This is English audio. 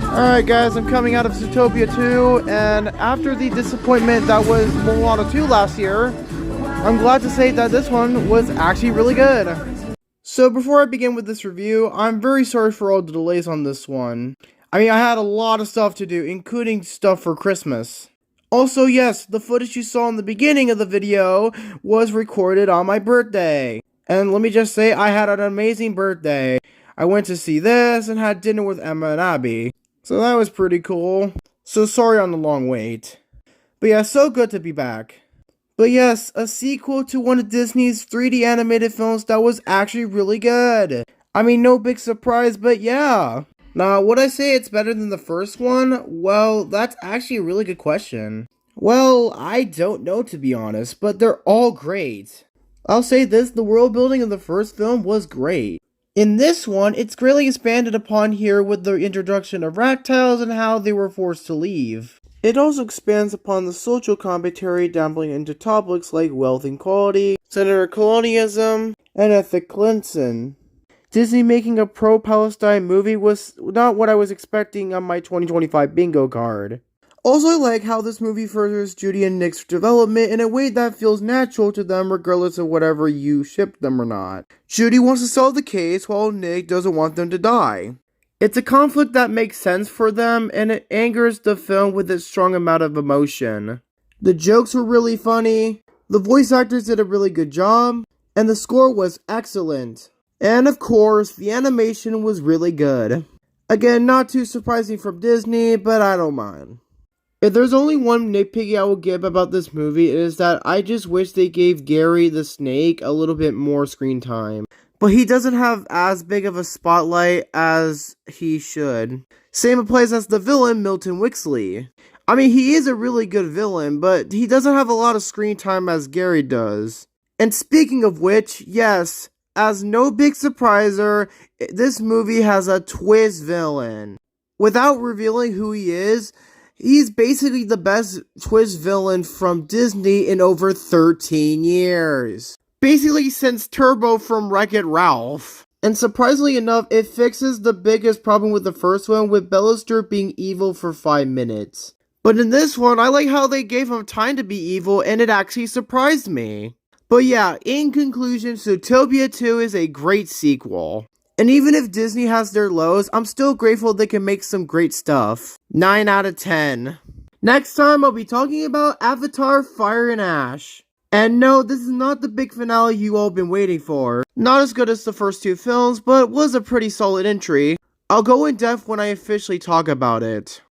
Alright guys, I'm coming out of Zootopia 2, and after the disappointment that was Moana 2 last year, I'm glad to say that this one was actually really good. So before I begin with this review, I'm very sorry for all the delays on this one. I had a lot of stuff to do, including stuff for Christmas. Also, yes, the footage you saw in the beginning of the video was recorded on my birthday. And let me just say, I had an amazing birthday. I went to see this and had dinner with Emma and Abby. So that was pretty cool. So sorry on the long wait. But yeah, so good to be back. But yes, a sequel to one of Disney's 3D animated films that was actually really good. No big surprise, but yeah. Now, would I say it's better than the first one? Well, that's actually a really good question. Well, I don't know to be honest, but they're all great. I'll say this, the world building of the first film was great. In this one, it's greatly expanded upon here with the introduction of reptiles and how they were forced to leave. It also expands upon the social commentary dabbling into topics like wealth inequality, senator colonialism, and ethnic cleansing. Disney making a pro-Palestine movie was not what I was expecting on my 2025 bingo card. Also, I like how this movie furthers Judy and Nick's development in a way that feels natural to them regardless of whatever you ship them or not. Judy wants to solve the case while Nick doesn't want them to die. It's a conflict that makes sense for them, and it angers the film with its strong amount of emotion. The jokes were really funny, the voice actors did a really good job, and the score was excellent. And of course, the animation was really good. Again, not too surprising from Disney, but I don't mind. If there's only one nitpicky I will give about this movie, it is that I just wish they gave Gary the snake a little bit more screen time. But he doesn't have as big of a spotlight as he should. Same applies as the villain, Milton Wixley. He is a really good villain, but he doesn't have a lot of screen time as Gary does. And speaking of which, yes, as no big surpriser, this movie has a twist villain. Without revealing who he is, he's basically the best twist villain from Disney in over 13 years. Basically since Turbo from Wreck-It Ralph. And surprisingly enough, it fixes the biggest problem with the first one with Bellister being evil for 5 minutes. But in this one, I like how they gave him time to be evil and it actually surprised me. But yeah, in conclusion, Zootopia 2 is a great sequel. And even if Disney has their lows, I'm still grateful they can make some great stuff. 9 out of 10. Next time, I'll be talking about Avatar: Fire and Ash. And no, this is not the big finale you all been waiting for. Not as good as the first two films, but was a pretty solid entry. I'll go in depth when I officially talk about it.